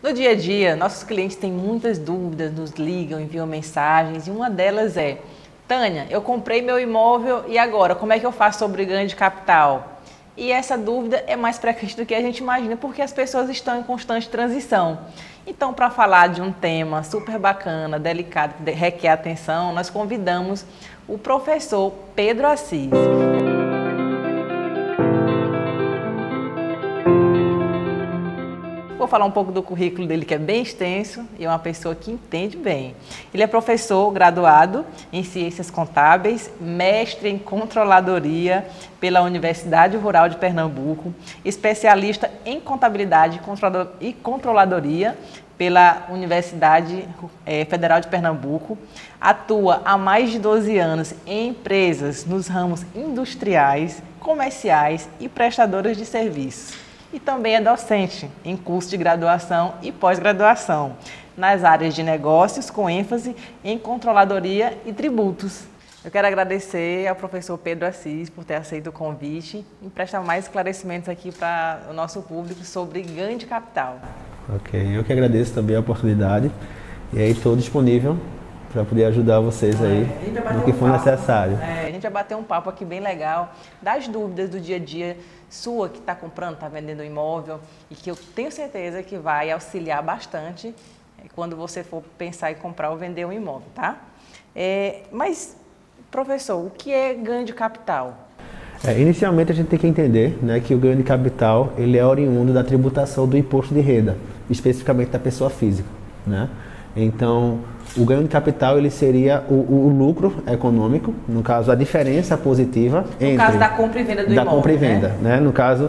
No dia a dia, nossos clientes têm muitas dúvidas, nos ligam, enviam mensagens e uma delas é: Tânia, eu comprei meu imóvel e agora, como é que eu faço sobre ganho de capital? E essa dúvida é mais frequente do que a gente imagina, porque as pessoas estão em constante transição. Então, para falar de um tema super bacana, delicado, que requer atenção, nós convidamos o professor Pedro Assis. Vou falar um pouco do currículo dele, que é bem extenso e é uma pessoa que entende bem. Ele é professor graduado em Ciências Contábeis, mestre em Controladoria pela Universidade Rural de Pernambuco, especialista em Contabilidade e Controladoria pela Universidade Federal de Pernambuco, atua há mais de 12 anos em empresas nos ramos industriais, comerciais e prestadoras de serviços. E também é docente em curso de graduação e pós-graduação nas áreas de negócios, com ênfase em controladoria e tributos. Eu quero agradecer ao professor Pedro Assis por ter aceito o convite e prestar mais esclarecimentos aqui para o nosso público sobre ganho de capital. Ok, eu que agradeço também a oportunidade e aí estou disponível para poder ajudar vocês aí no que for necessário. A gente vai bater um papo aqui bem legal das dúvidas do dia a dia sua que está comprando, está vendendo um imóvel e que eu tenho certeza que vai auxiliar bastante quando você for pensar em comprar ou vender um imóvel, tá? Mas, professor, o que é ganho de capital? Inicialmente a gente tem que entender, né, que o ganho de capital ele é oriundo da tributação do imposto de renda, especificamente da pessoa física, né? Então, o ganho de capital ele seria o lucro econômico, no caso a diferença positiva entre... No caso da compra e venda do imóvel. Da compra e venda, né? No caso,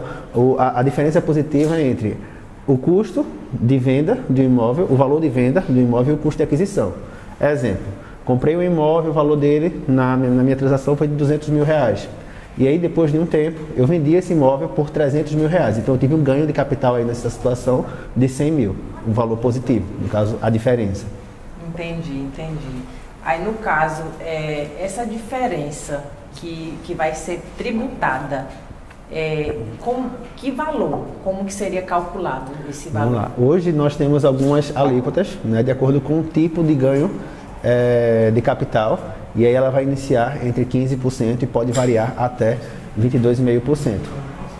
a diferença positiva entre o custo de venda do imóvel, o valor de venda do imóvel e o custo de aquisição. Exemplo, comprei um imóvel, o valor dele na minha transação foi de R$200 mil. E aí, depois de um tempo, eu vendi esse imóvel por R$300 mil. Então, eu tive um ganho de capital aí nessa situação de 100 mil. Um valor positivo, no caso, a diferença. Entendi. Aí, no caso, essa diferença que vai ser tributada, com que valor? Como que seria calculado esse valor? Vamos lá. Hoje, nós temos algumas alíquotas, né, de acordo com o tipo de ganho de capital. E aí ela vai iniciar entre 15% e pode variar até 22,5%.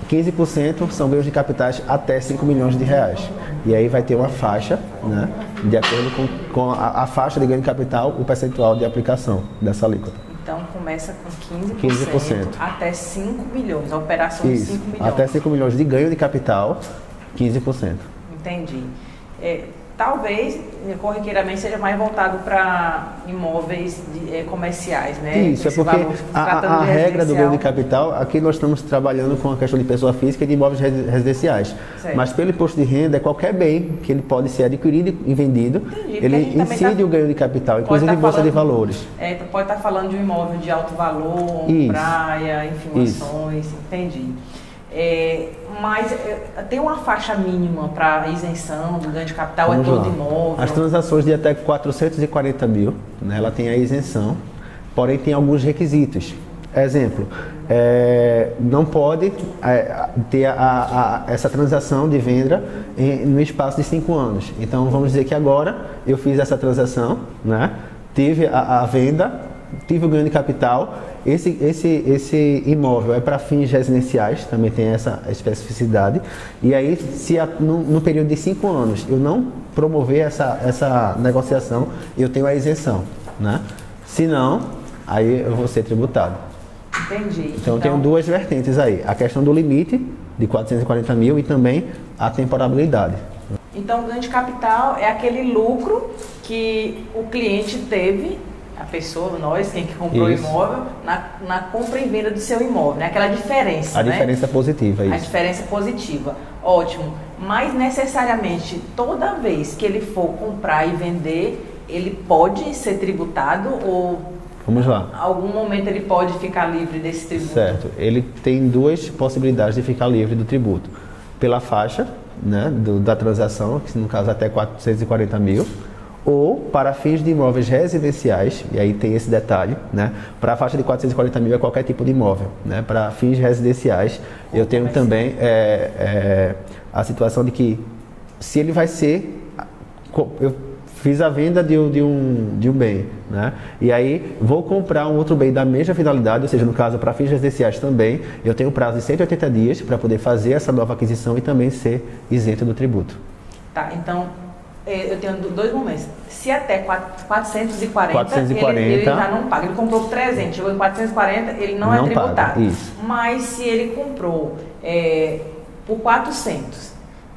15% são ganhos de capitais até 5 milhões de reais. E aí vai ter uma faixa, né, de acordo com a faixa de ganho de capital, o percentual de aplicação dessa alíquota. Então começa com 15% até 5 milhões, a operação de 5 milhões. Até 5 milhões de ganho de capital, 15%. Entendi. Talvez, corriqueiramente, seja mais voltado para imóveis comerciais, né? Isso, é porque a regra do ganho de capital, aqui nós estamos trabalhando com a questão de pessoa física e de imóveis residenciais. Certo. Mas pelo imposto de renda, é qualquer bem que ele pode ser adquirido e vendido, ele incide o ganho de capital, inclusive em bolsa de valores. Pode estar falando de um imóvel de alto valor, praia, enfim, ações, entendi. Mas tem uma faixa mínima para isenção do ganho de capital, Vamos todo lá. imóvel? As transações de até 440 mil, né, ela tem a isenção, porém tem alguns requisitos. Exemplo, não pode ter essa transação de venda no espaço de 5 anos. Então vamos dizer que agora eu fiz essa transação, né, tive a venda, tive o ganho de capital. Esse imóvel é para fins residenciais, também tem essa especificidade. E aí, se no período de 5 anos eu não promover essa negociação, eu tenho a isenção, né? Se não, aí eu vou ser tributado. Entendi. Então, eu tenho duas vertentes aí. A questão do limite de 440 mil e também a temporabilidade. Então, o ganho de capital é aquele lucro que o cliente teve, a pessoa, nós, quem que comprou o imóvel, na compra e venda do seu imóvel, né? Aquela diferença, A diferença positiva, isso. A diferença positiva, ótimo. Mas necessariamente, toda vez que ele for comprar e vender, ele pode ser tributado ou... Vamos lá. Algum momento ele pode ficar livre desse tributo? Certo. Ele tem duas possibilidades de ficar livre do tributo. Pela faixa, né, da transação, que no caso até 440 mil, ou para fins de imóveis residenciais, e aí tem esse detalhe, né? Para a faixa de 440 mil é qualquer tipo de imóvel, né? Para fins residenciais, eu tenho também a situação de que se ele vai ser... Eu fiz a venda de um bem, né? E aí vou comprar um outro bem da mesma finalidade, ou seja, no caso para fins residenciais também, eu tenho prazo de 180 dias para poder fazer essa nova aquisição e também ser isento do tributo. Tá, então eu tenho dois momentos. Se até 440, ele já não paga. Ele comprou por 300, chegou em 440, ele não é tributado. Paga, isso. Mas se ele comprou por 400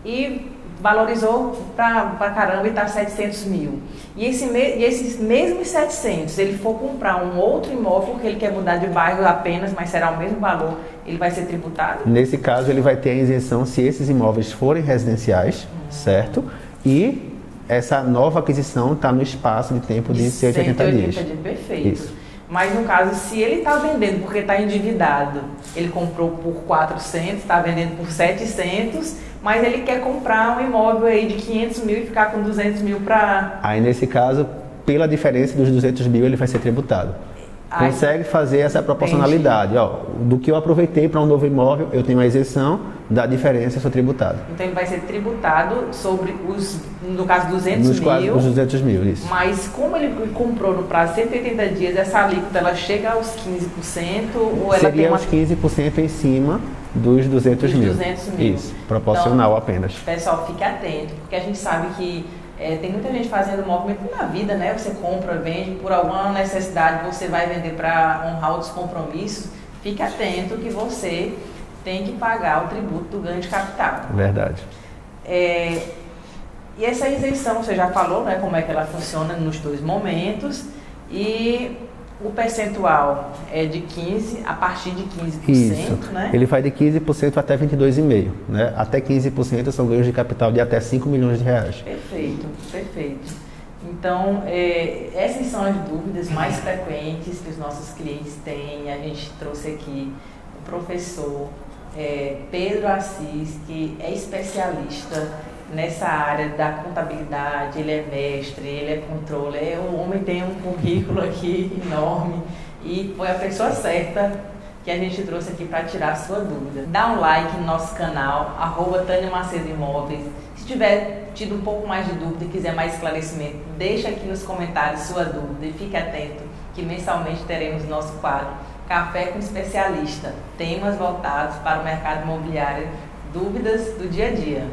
e valorizou pra caramba e está 700 mil. E esses mesmos 700, ele for comprar um outro imóvel porque ele quer mudar de bairro apenas, mas será o mesmo valor, ele vai ser tributado? Nesse caso, ele vai ter a isenção se esses imóveis forem residenciais, certo? E essa nova aquisição está no espaço de tempo de 180 dias. Perfeito. Isso. Mas no caso, se ele está vendendo porque está endividado, ele comprou por 400, está vendendo por 700, mas ele quer comprar um imóvel aí de 500 mil e ficar com 200 mil para... Aí nesse caso, pela diferença dos 200 mil, ele vai ser tributado. Consegue fazer essa proporcionalidade. Ó, do que eu aproveitei para um novo imóvel, eu tenho a isenção, da diferença eu sou tributado. Então ele vai ser tributado sobre no caso, 200 mil. Os 200 mil, isso. Mas como ele comprou no prazo de 180 dias, essa alíquota ela chega aos 15% ou ela seria tem uma... os 15% em cima dos 200 mil. 200 mil. Isso, proporcional então, apenas. Pessoal, fique atento, porque a gente sabe que tem muita gente fazendo movimento na vida, né? Você compra, vende, por alguma necessidade você vai vender para honrar outros compromissos. Fique atento que você tem que pagar o tributo do ganho de capital. Verdade. E essa isenção, você já falou, né? Como é que ela funciona nos dois momentos. E o percentual é de 15%, a partir de 15%, isso, né? Ele vai de 15% até 22,5%, né? Até 15% são ganhos de capital de até 5 milhões de reais. Perfeito, perfeito. Então, essas são as dúvidas mais frequentes que os nossos clientes têm. A gente trouxe aqui o professor Pedro Assis, que é especialista nessa área da contabilidade, ele é mestre, ele é controller, o homem tem um currículo aqui enorme e foi a pessoa certa que a gente trouxe aqui para tirar a sua dúvida. Dá um like no nosso canal, @Tânia Macedo Imóveis. Se tiver tido um pouco mais de dúvida e quiser mais esclarecimento, deixa aqui nos comentários sua dúvida e fique atento que mensalmente teremos nosso quadro Café com Especialista, temas voltados para o mercado imobiliário, dúvidas do dia a dia.